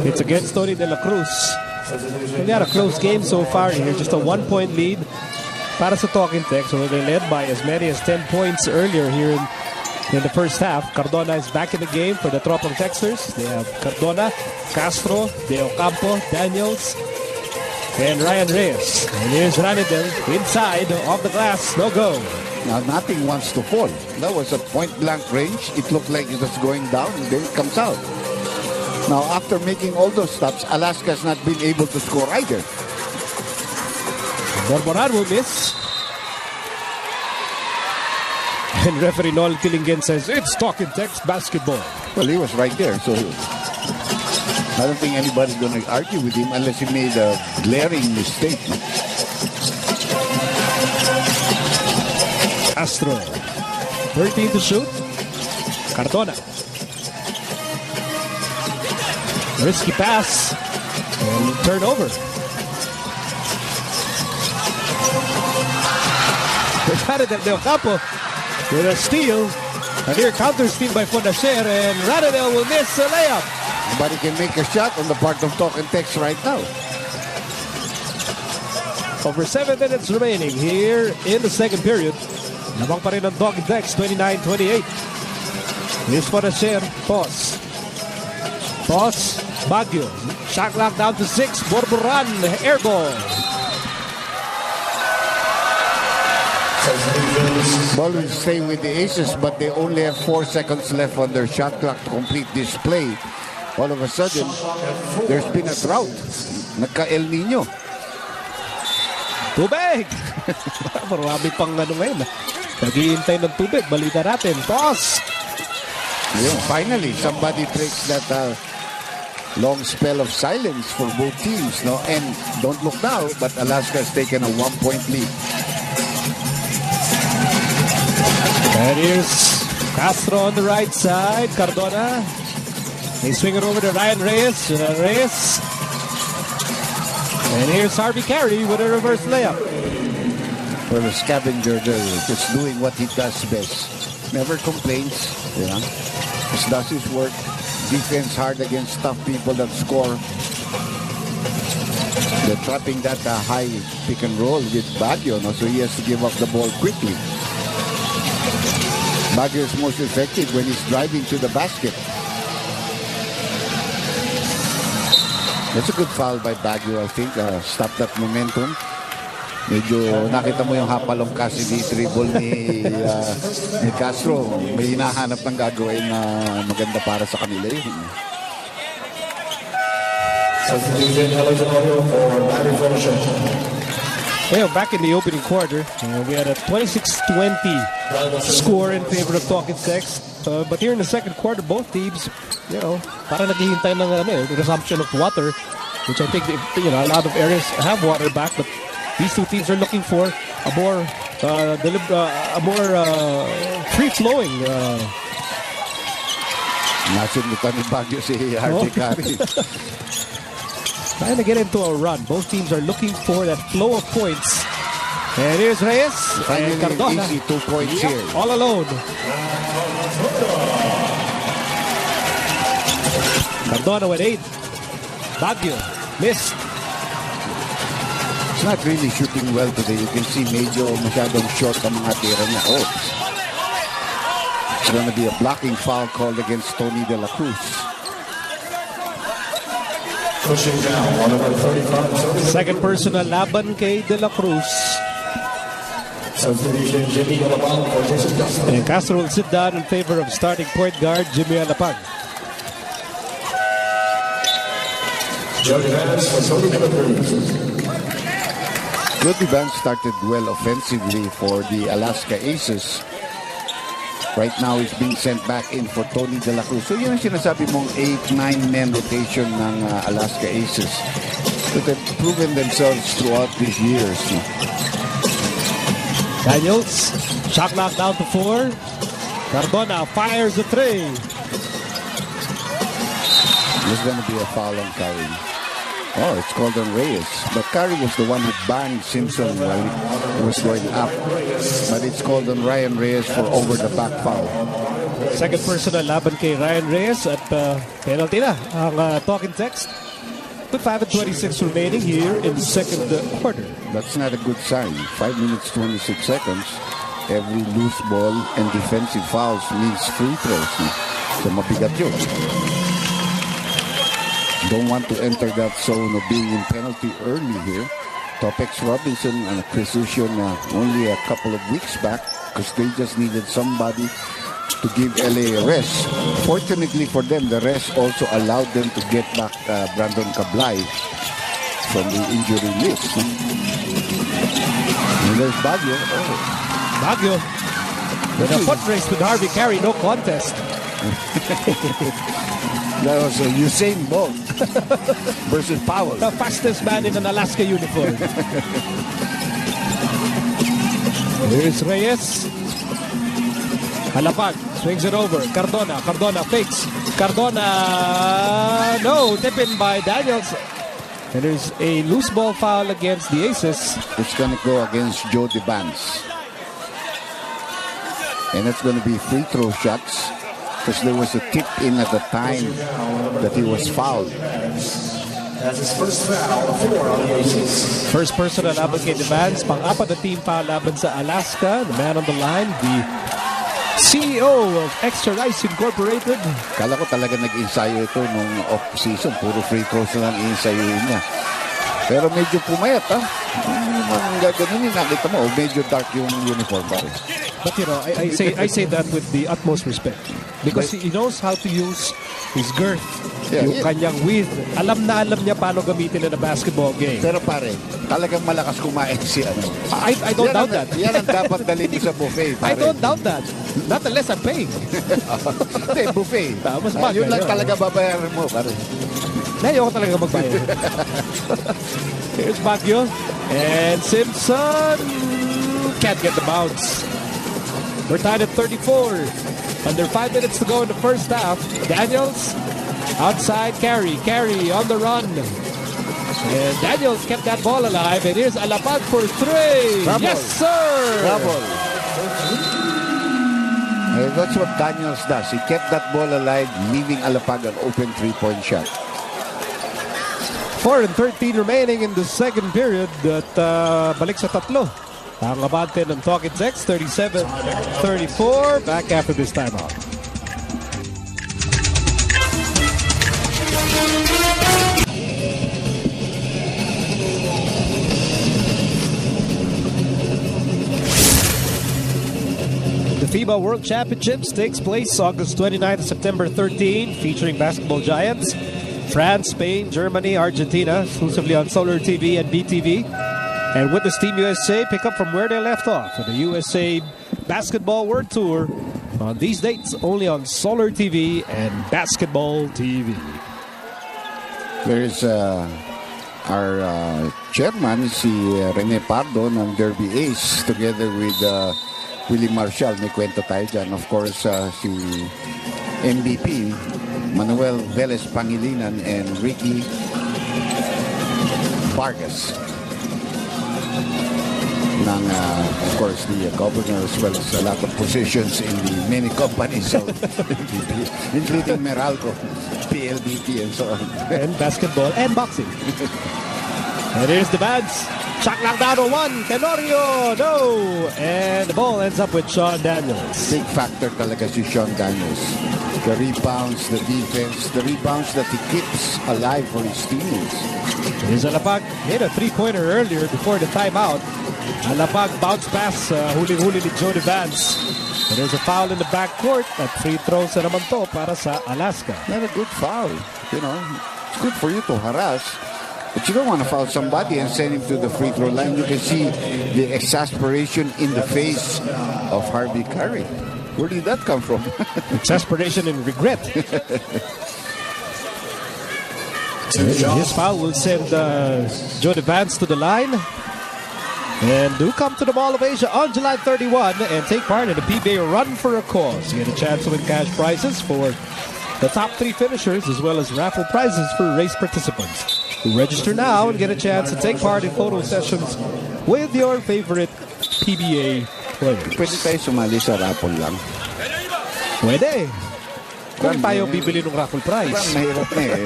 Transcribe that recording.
It's against Tony De La Cruz. They had a close game so far here, just a 1-point lead para sa Talking Tech. So they led by as many as 10 points earlier here in the first half. Cardona is back in the game for the Tropang Texers. They have Cardona, Castro, De Ocampo, Daniels, and Ryan Reyes. And here's Ranedel inside off the glass. No go. Now nothing wants to fall. That was a point-blank range. It looked like it was going down, and then it comes out. Now, after making all those stops, Alaska has not been able to score either. Borboran will miss. And referee Noel Tillingen says, it's Talking Text basketball. Well, he was right there, so I don't think anybody's going to argue with him unless he made a glaring mistake. Castro, 13 to shoot. Cardona. Risky pass. And turnover. Ranedel De Ocampo with a steal. And here counter steal by Fondacher. And Ranedel will miss a layup. Nobody can make a shot on the part of Talking Text right now. Over 7 minutes remaining here in the second period. Labang pa rin ang Talking Text, 29-28. Here's Fondacher. Pause. Pause. Baguio. Shot clock down to 6. Borboran. Air ball. Ball will stay with the Aces, but they only have 4 seconds left on their shot clock to complete this play. All of a sudden, there's been a drought. Nagka-El Nino. Tubig! Marami pang ano ngayon. Naghihintay ng tubig. Balita natin. Toss! Yeah, finally, somebody breaks that long spell of silence for both teams. No? And don't look now, but Alaska has taken a 1-point lead. And here's Castro on the right side. Cardona. They swing it over to Ryan Reyes. Reyes. And here's Harvey Carey with a reverse layup. For the scavenger, just doing what he does best. Never complains. You know? Just does his work. Defense hard against tough people that score. They're trapping that high pick and roll with Baguio, no? So he has to give up the ball quickly. Baguio is most effective when he's driving to the basket. That's a good foul by Baguio, I think. Stop that momentum. Medyo nakita mo yung hapalong kasi ni dribble ni Castro. May hinahanap ng gagawin na maganda para sa kanila yun. Well, back in the opening quarter, we had a 26-20 score in favor of Talking Text. But here in the second quarter, both teams, you know, parang naghihintay ng resumption of water, which I think, you know, a lot of areas have water back. But these two teams are looking for a more free-flowing. Nasundutan ni Baguio si Harvey Carey. Trying to get into a run. Both teams are looking for that flow of points. And here's Reyes. And Cardona. Easy 2 points here. All alone. Cardona with 8. Baguio missed. It's not really shooting well today. You can see medyo masyadong short ang mga tira niya. Oh. It's going to be a blocking foul called against Tony De La Cruz. Pushing down, 135. Second personal laban kay De La Cruz. And Castro will sit down in favor of starting point guard Jimmy Alapag. Jody Vance started well offensively for the Alaska Aces. Right now, he's being sent back in for Tony De La Cruz. So yun ang sinasabi mong 8-9 men rotation ng Alaska Aces. So they've proven themselves throughout these years. Daniels, shot clock down to 4. Cardona fires the 3. There's going to be a foul on Carey. Oh, it's called on Reyes. But Carey was the one who banged Simpson while he was going up. But it's called on Ryan Reyes for over-the-back foul. Second personal laban kay Ryan Reyes at penalty na ang talking text. With 5:26 remaining here in the second quarter. That's not a good sign. 5 minutes 26 seconds. Every loose ball and defensive fouls means free throws. So mabigat yun. Don't want to enter that zone of being in penalty early here. Topex Robinson an acquisition only a couple of weeks back because they just needed somebody to give LA a rest. Fortunately for them, the rest also allowed them to get back Brandon Cablay from the injury list. And there's Baguio. Oh. Baguio with a foot race with Harvey Carey, no contest. That was Usain Bolt versus Powell. The fastest man in an Alaska uniform. Here's Reyes. Halapag swings it over. Cardona fakes. Cardona, no, tip in by Daniels. And there's a loose ball foul against the Aces. It's going to go against Joe DeBans. And it's going to be free throw shots because there was a tip in at the time that he was fouled. That's his first foul, 4 on the Aces. First personal laban kay DeBans. Pang-apat na team foul laban sa Alaska. The man on the line, the CEO of Extra Rice Incorporated. Kala ko talaga nag-ensayo ito nung off-season. Puro free throws na lang i-ensayoin niya. Pero medyo pumayat, ha? Ang gaganunin, nakita mo, medyo dark yung uniform pa rin. But you know, I say that with the utmost respect. Because he knows how to use his girth. Yung kanyang width. Alam niya paano gamitin in a basketball game. Pero pare, talagang malakas kumain si ano. I don't doubt that. Yan ang dapat dalhin sa buffet. Pare. I don't doubt that. Not unless I'm paying. Hindi, buffet. Yun lang talaga babayaran mo, pare. Ayoko talaga magbayad. Here's Baguio. And Simpson can't get the bounce. We're tied at 34. Under 5 minutes to go in the first half. Daniels outside Carey. Carey on the run. And Daniels kept that ball alive. And here's Alapag for 3. Trouble. Yes, sir! Trouble. That's what Daniels does. He kept that ball alive, leaving Alapag an open 3-point shot. 4:13 remaining in the second period. At balik sa tatlo. Ang abante ng Talking Text, 37-34. Back after this timeout. The FIBA World Championships takes place August 29 to September 13, featuring basketball giants France, Spain, Germany, Argentina, exclusively on Solar TV and BTV. And witness Team USA pick up from where they left off for the USA Basketball World Tour on these dates only on Solar TV and Basketball TV. There is our chairman, si Rene Pardo ng Derby Ace, together with Willie Marshall. May kwento tayo dyan. Of course, si MVP, Manuel Velez Pangilinan, and Ricky Vargas. Of course, the governor, as well as a lot of positions in the many companies of MVP, including Meralco, PLDT, and so on. And basketball and boxing. And here's the bands. Shot lang down on 1. Tenorio, no! And the ball ends up with Sean Daniels. Big factor talaga si Sean Daniels. The rebounds, the defense, the rebounds that he keeps alive for his teammates. Here's Alapag. Made a 3-pointer earlier before the timeout. Alapag bounce pass, huling-huli ni Joe DeVance. And there's a foul in the backcourt at free throws na naman to para sa Alaska. Not a good foul. You know, it's good for you to harass, but you don't want to foul somebody and send him to the free throw line. You can see the exasperation in the face of Harvey Carey. Where did that come from? Exasperation and regret. His foul will send Joe DeVance to the line. And do come to the Mall of Asia on July 31 and take part in the PBA Run for a Cause. You get a chance to win cash prizes for the top 3 finishers, as well as raffle prizes for race participants. Register now and get a chance to take part in photo sessions with your favorite PBA players. Pwede tayo sumali sa raffle lang. Pwede. Kung Ram, tayo eh, bibili ng raffle prize. Mahirap na eh.